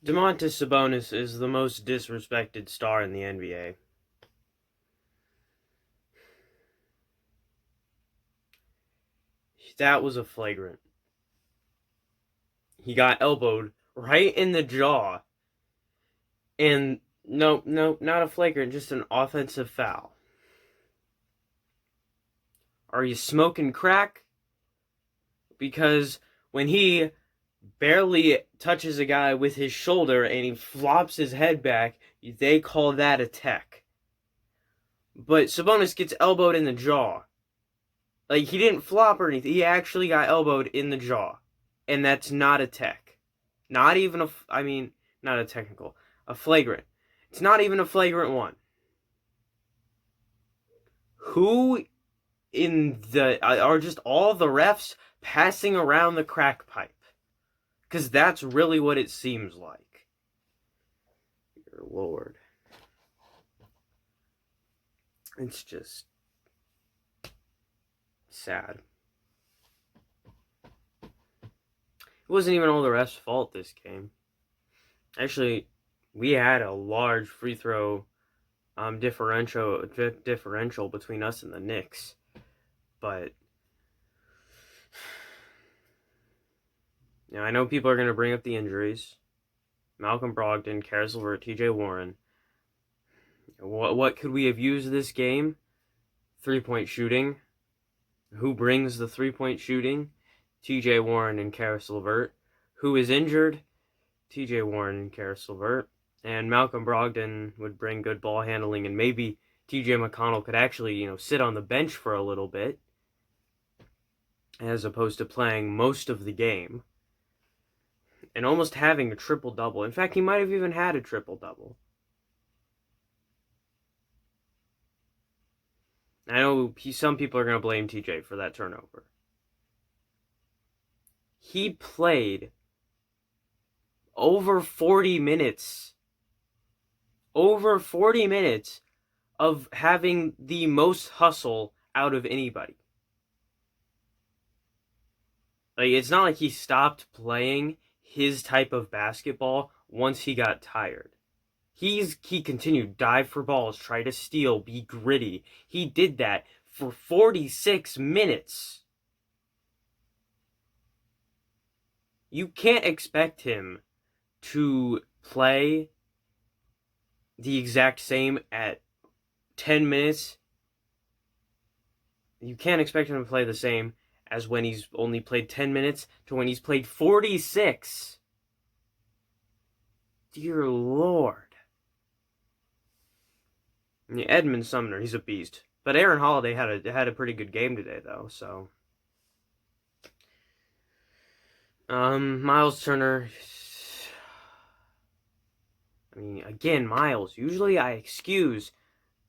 Domantas Sabonis is the most disrespected star in the NBA. That was a flagrant. He got elbowed right in the jaw. And no, not a flagrant, just an offensive foul. Are you smoking crack? Because when he barely touches a guy with his shoulder and he flops his head back, they call that a tech. But Sabonis gets elbowed in the jaw. Like, he didn't flop or anything. He actually got elbowed in the jaw. And that's not a tech. Not even not a technical. A flagrant. It's not even a flagrant one. Who in the... Are just all the refs passing around the crack pipe? Because that's really what it seems like. Dear Lord. It's just... sad. It wasn't even all the refs' fault this game. Actually, we had a large free throw differential between us and the Knicks. But I know people are going to bring up the injuries. Malcolm Brogdon, Caris LeVert, T.J. Warren. What could we have used this game? 3-point shooting. Who brings the 3-point shooting? T.J. Warren and Caris LeVert. Who is injured? T.J. Warren and Caris LeVert. And Malcolm Brogdon would bring good ball handling, and maybe T.J. McConnell could actually, sit on the bench for a little bit, as opposed to playing most of the game, and almost having a triple-double. In fact, he might have even had a triple-double. I know some people are going to blame TJ for that turnover. He played over 40 minutes. Over 40 minutes of having the most hustle out of anybody. Like, it's not like he stopped playing his type of basketball once he got tired. He continued, dive for balls, try to steal, be gritty. He did that for 46 minutes. You can't expect him to play the exact same at 10 minutes. You can't expect him to play the same as when he's only played 10 minutes to when he's played 46. Dear Lord. Edmund Sumner, he's a beast. But Aaron Holiday had a pretty good game today, though, so... Miles Turner... again, Miles, usually I excuse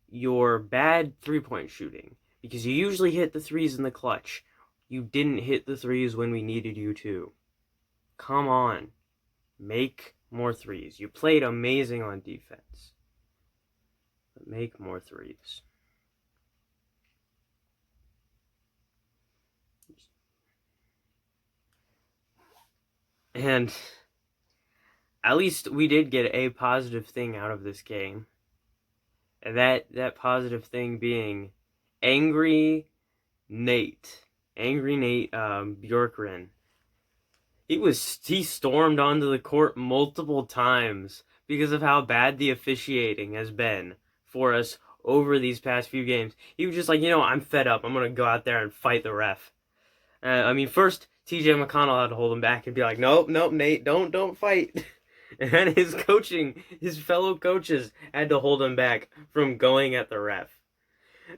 your bad three-point shooting, because you usually hit the threes in the clutch. You didn't hit the threes when we needed you to. Come on. Make more threes. You played amazing on defense. But make more threes. And at least we did get a positive thing out of this game. And that positive thing being Angry Nate Bjorkgren. He stormed onto the court multiple times because of how bad the officiating has been for us over these past few games. He was just like, I'm fed up. I'm going to go out there and fight the ref. First, T.J. McConnell had to hold him back and be like, nope, Nate, don't fight. And then his fellow coaches had to hold him back from going at the ref.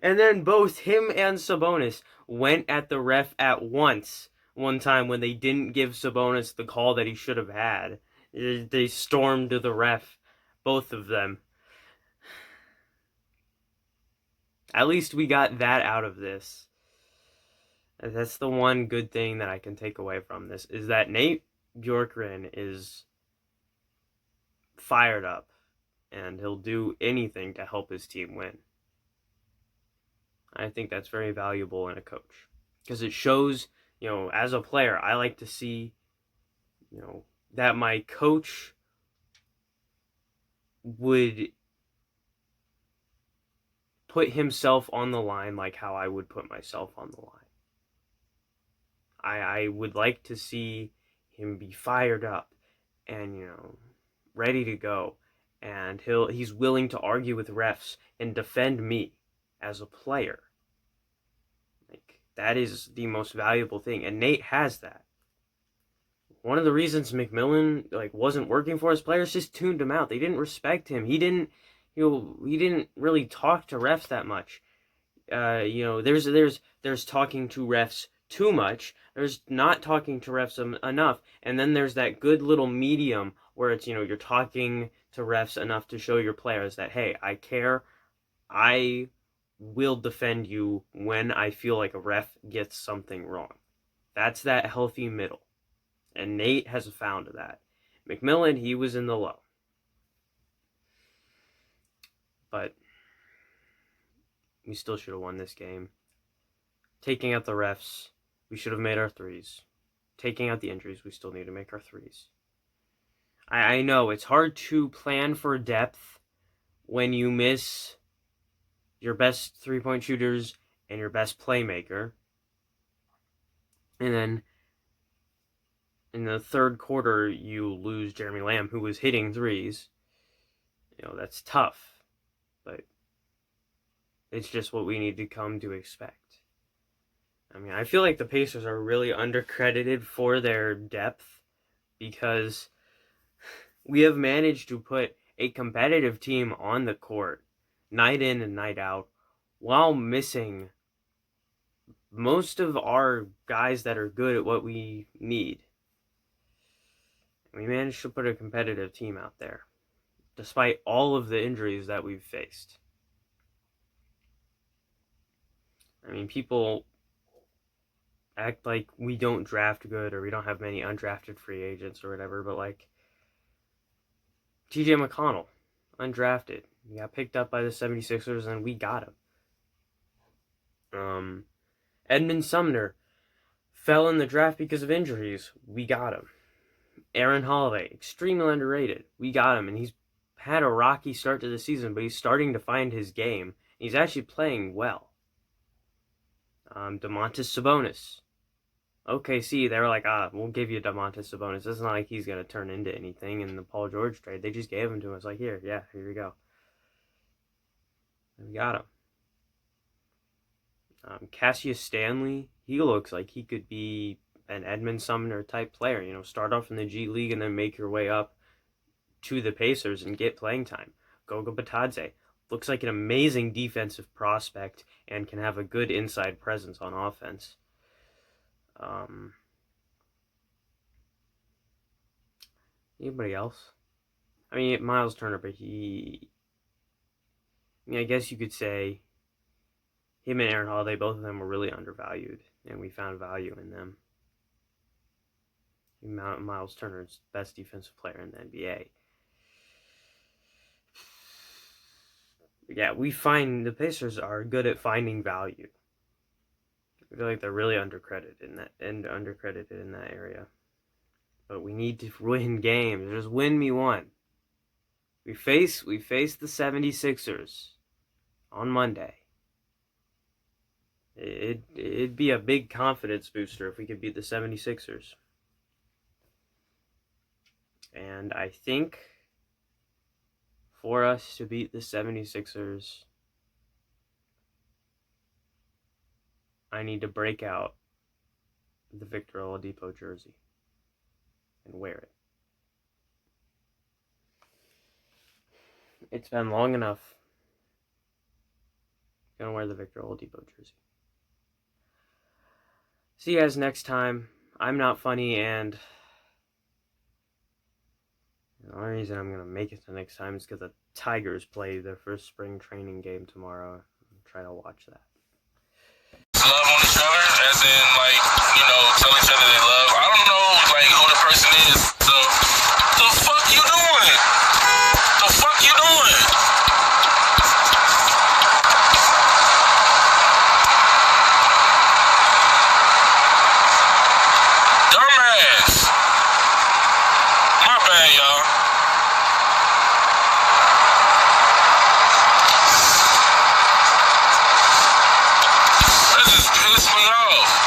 And then both him and Sabonis went at the ref at once one time when they didn't give Sabonis the call that he should have had. They stormed to the ref, both of them. At least we got that out of this. That's the one good thing that I can take away from this, is that Nate Bjorkgren is fired up, and he'll do anything to help his team win. I think that's very valuable in a coach, because it shows, as a player, I like to see, that my coach would put himself on the line like how I would put myself on the line. I would like to see him be fired up and, ready to go. And he's willing to argue with refs and defend me as a player. Like, that is the most valuable thing. And Nate has that. One of the reasons McMillan wasn't working for his players just tuned him out. They didn't respect him. He didn't really talk to refs that much. There's talking to refs too much. There's not talking to refs enough. And then there's that good little medium where it's, you're talking to refs enough to show your players that, hey, I care. I will defend you when I feel like a ref gets something wrong. That's that healthy middle. And Nate has found that. McMillan, he was in the low. But we still should have won this game. Taking out the refs, we should have made our threes. Taking out the injuries, we still need to make our threes. I know, it's hard to plan for depth when you miss your best three-point shooters and your best playmaker. And then in the third quarter, you lose Jeremy Lamb, who was hitting threes. That's tough. But it's just what we need to come to expect. I mean, I feel like the Pacers are really undercredited for their depth because we have managed to put a competitive team on the court night in and night out while missing most of our guys that are good at what we need. We managed to put a competitive team out there despite all of the injuries that we've faced. I mean, people act like we don't draft good or we don't have many undrafted free agents or whatever, but TJ McConnell, undrafted. He got picked up by the 76ers and we got him. Edmund Sumner fell in the draft because of injuries. We got him. Aaron Holiday, extremely underrated. We got him, and he's had a rocky start to the season, but he's starting to find his game. He's actually playing well. Domantas Sabonis. OKC, they were like, we'll give you Domantas Sabonis. It's not like he's going to turn into anything in the Paul George trade. They just gave him to him. It's like, here you go. And we got him. Cassius Stanley, he looks like he could be an Edmund Sumner type player. Start off in the G League and then make your way up to the Pacers and get playing time. Goga Batadze looks like an amazing defensive prospect and can have a good inside presence on offense. Anybody else? I mean, Miles Turner, but I guess you could say him and Aaron Holiday, both of them were really undervalued, and we found value in them. Miles Turner's best defensive player in the NBA. Yeah, the Pacers are good at finding value. I feel like they're really undercredited in that area. But we need to win games. Just win me one. We face the 76ers on Monday. It'd be a big confidence booster if we could beat the 76ers. And I think for us to beat the 76ers, I need to break out the Victor Oladipo jersey and wear it. It's been long enough. I'm gonna wear the Victor Oladipo jersey. See you guys next time. I'm not funny, and the only reason I'm gonna make it to next time is because the Tigers play their first spring training game tomorrow. I'm trying to watch that. Love on each other, as in, tell each other they love. I don't know, who the person is, so the fuck you doing? The fuck you doing? Dumbass. My bad, y'all. pissed me off.